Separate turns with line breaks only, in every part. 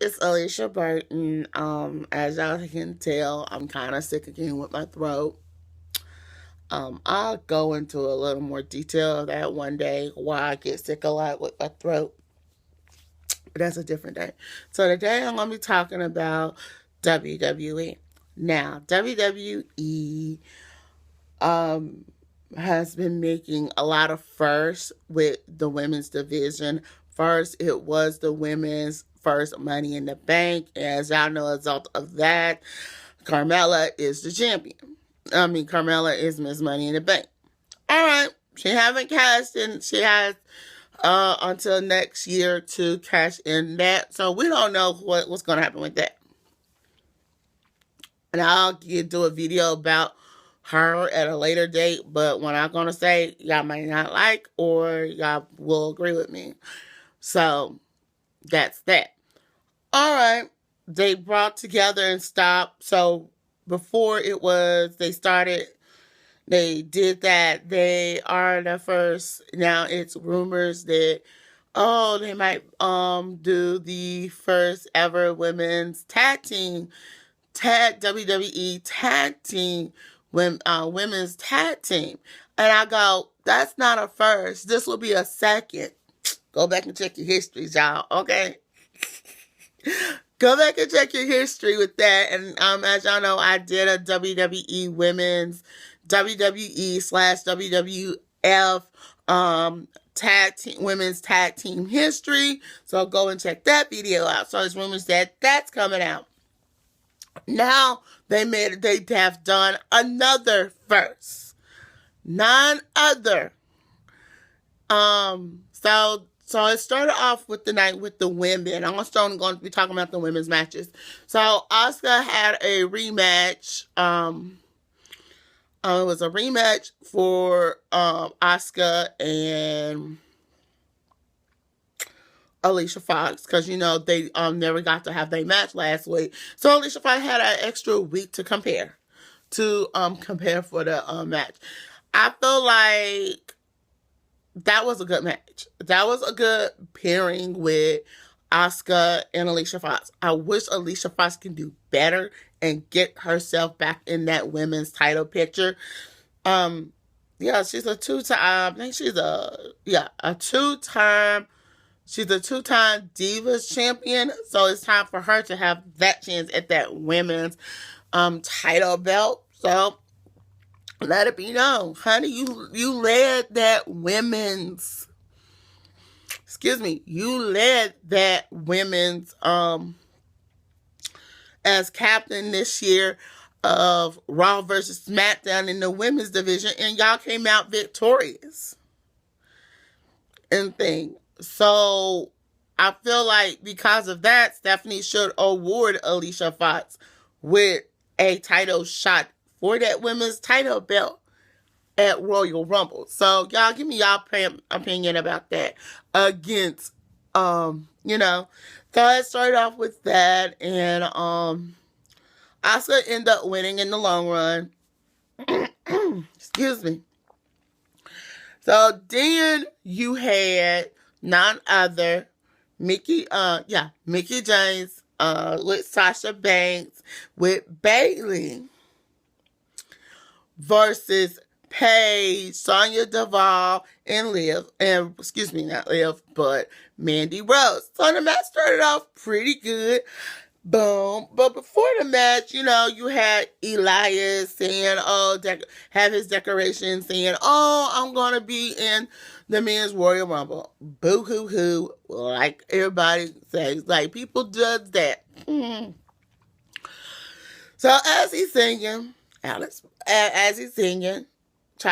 it's Alicia Burton. As y'all can tell, I'm kind of sick again with my throat. I'll go into a little more detail of that one day, why I get sick a lot with my throat. But that's a different day. So today I'm going to be talking about WWE. Now, WWE has been making a lot of firsts with the women's division. First, it was the women's first Money in the Bank. As y'all know, as a result of that, Carmella is the champion. Carmella is Miss Money in the Bank. All right, she haven't cashed in. She has until next year to cash in that. So we don't know what's going to happen with that. And I'll do a video about her at a later date, but what I'm going to say, y'all might not like, or y'all will agree with me. So, that's that. Alright, they brought together and stopped. So, before they did that, they are the first. Now, it's rumors that, they might do the first ever women's WWE tag team, women's tag team. And I go, that's not a first. This will be a second. Go back and check your histories, y'all. Okay? Go back and check your history with that. And as y'all know, I did a WWE women's WWE/WWF tag team, women's tag team history. So go and check that video out. So there's rumors that that's coming out. Now they have done another first. None other. So it started off with the night with the women. I'm going to be talking about the women's matches. So Asuka had a rematch. It was a rematch for Asuka and Alicia Fox, because they never got to have their match last week. So Alicia Fox had an extra week to compare for the match. I feel like that was a good match. That was a good pairing with Asuka and Alicia Fox. I wish Alicia Fox can do better and get herself back in that women's title picture. She's a two-time. I think she's a two-time. She's a two-time Divas champion, so it's time for her to have that chance at that women's title belt. So let it be known, honey, you led that women's. You led that women's as captain this year of Raw versus SmackDown in the women's division, and y'all came out victorious and thing. So I feel like because of that, Stephanie should award Alicia Fox with a title shot for that women's title belt at Royal Rumble. So y'all give me y'all opinion about that against, So I started off with that, and Asuka ended up winning in the long run. Excuse me. So then you had none other Mickey James with Sasha Banks with Bayley versus Paige, Sonya Deville, and not Liv, but Mandy Rose. So the match started off pretty good. Boom. But before the match, you had Elias saying, have his decoration saying, I'm going to be in the men's Royal Rumble. Boo-hoo-hoo. Like everybody says. Like, people does that. So as he's singing, trying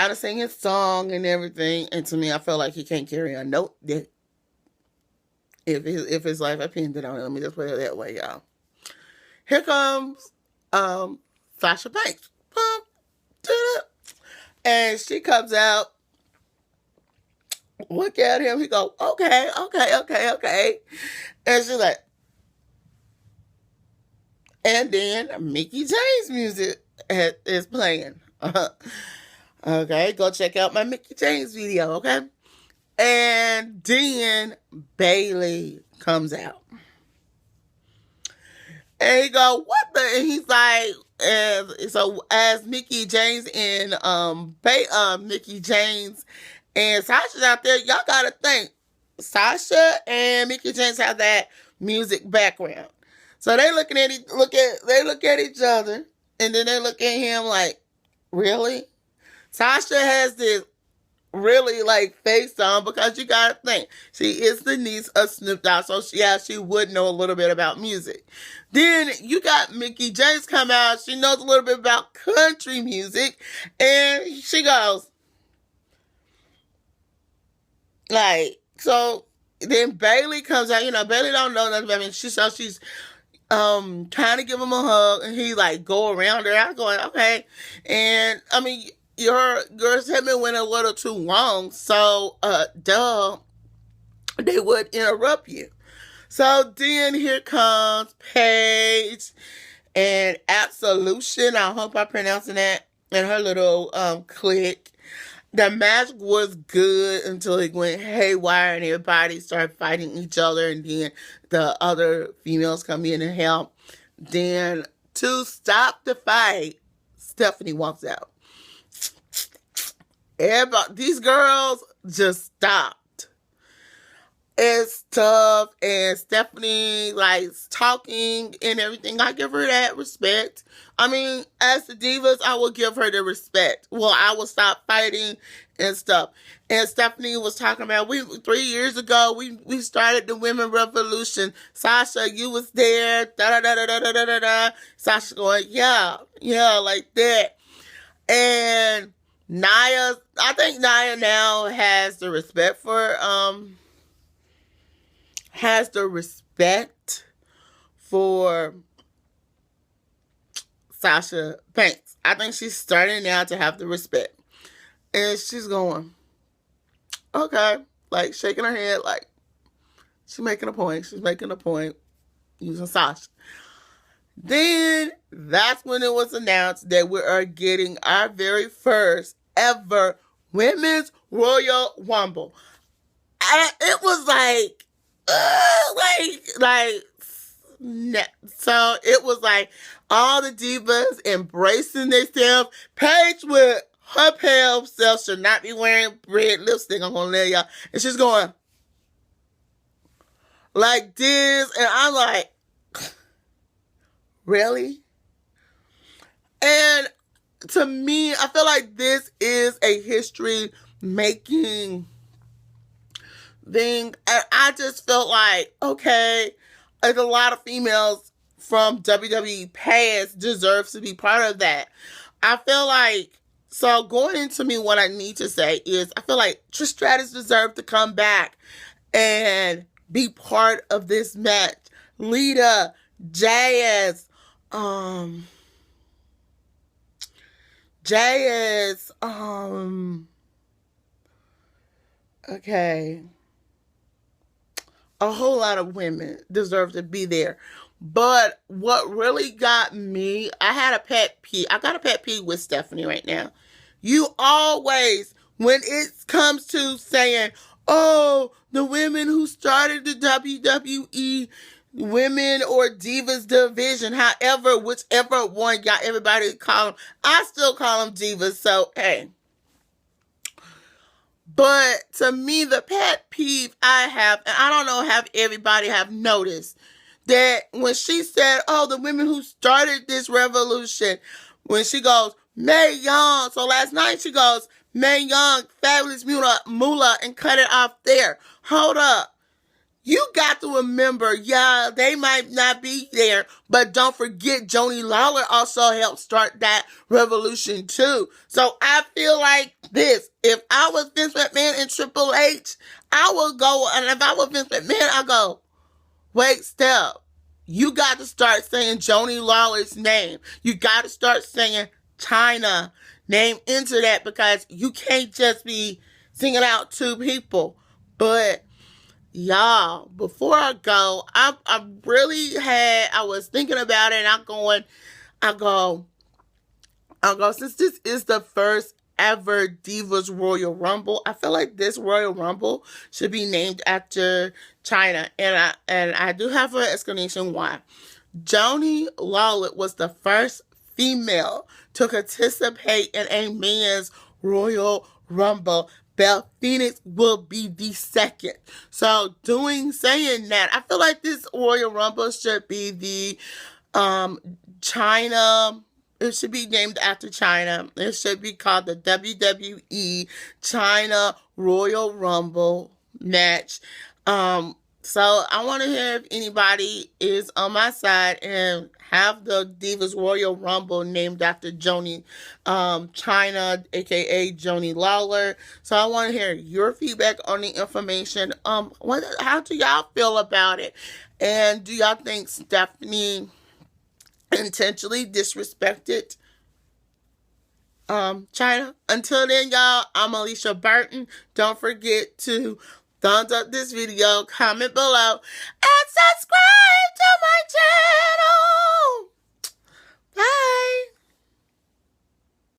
to sing his song and everything, and to me, I feel like he can't carry a note if his life depended on it. Let me just put it that way, y'all. Here comes Sasha Banks. And she comes out. Look at him. He go, okay. And she's like, and then Mickey James music is playing. Okay, go check out my Mickey James video, okay? And then Bayley comes out. And he go, what the? And he's like, and so as Mickey James and Mickey James and Sasha's out there, y'all gotta think Sasha and Mickey James have that music background. So they look at each other, and then they look at him like, really? Sasha has this really like face on, because you gotta think she is the niece of Snoop Dogg, so she would know a little bit about music. Then you got Mickey James come out, she knows a little bit about country music, and she goes like, so then Bailey comes out, Bailey don't know nothing about me. She's trying to give him a hug, and he like go around her. I'm going, okay. And I mean, your segment went a little too long, so they would interrupt you. So then here comes Paige and Absolution. I hope I'm pronouncing that. And her little clique. The match was good until it went haywire and everybody started fighting each other, and then the other females come in and help. Then to stop the fight, Stephanie walks out. These girls just stopped. It's tough, and Stephanie likes talking and everything. I give her that respect. I mean, as the divas, I will give her the respect. Well, I will stop fighting and stuff. And Stephanie was talking about 3 years ago, we started the women revolution. Sasha, you was there. Da da da da da da da da. Sasha going, yeah, like that. And Nia, I think Nia now has the respect for Sasha Banks. I think she's starting now to have the respect. And she's going, okay, like shaking her head, like she's making a point. She's making a point using Sasha. Then that's when it was announced that we are getting our very first ever Women's Royal Rumble. It was so it was like all the divas embracing themselves. Paige with her pale self should not be wearing red lipstick. I'm gonna let y'all. And she's going like this, and I'm like, really? And to me, I feel like this is a history-making thing. And I just felt like, okay, like a lot of females from WWE past deserve to be part of that. I feel like, so going into me, what I need to say is, I feel like Trish Stratus deserved to come back and be part of this match. Lita, Jazz, okay. A whole lot of women deserve to be there. But what really got me, I got a pet peeve with Stephanie right now. You always, when it comes to saying, oh, the women who started the WWE women or divas division, however, whichever one y'all everybody call them, I still call them divas, so hey. But to me, the pet peeve I have, and I don't know if everybody have noticed, that when she said, oh, the women who started this revolution, when she goes, Mae Young, so last night she goes, Mae Young, Fabulous Moolah, and cut it off there. Hold up. You got to remember, yeah, they might not be there, but don't forget Joanie Lawler also helped start that revolution too. So I feel like this. If I was Vince McMahon and Triple H, I would go, and if I was Vince McMahon, I go, wait, step. You got to start saying Joanie Lawler's name. You got to start saying China name into that, because you can't just be singing out two people. But y'all, before I go, I was thinking about it, and I go, since this is the first ever Divas Royal Rumble, I feel like this Royal Rumble should be named after China, and I do have an explanation why. Joanie Lawler was the first female to participate in a men's Royal Rumble. Beth Phoenix will be the second. So, saying that, I feel like this Royal Rumble should be the China. It should be named after China. It should be called the WWE China Royal Rumble match. So I want to hear if anybody is on my side and have the Divas Royal Rumble named after Joanie China, aka Joanie Lawler. So I want to hear your feedback on the information. How do y'all feel about it? And do y'all think Stephanie intentionally disrespected China? Until then, y'all, I'm Alicia Burton. Don't forget to thumbs up this video, comment below, and subscribe.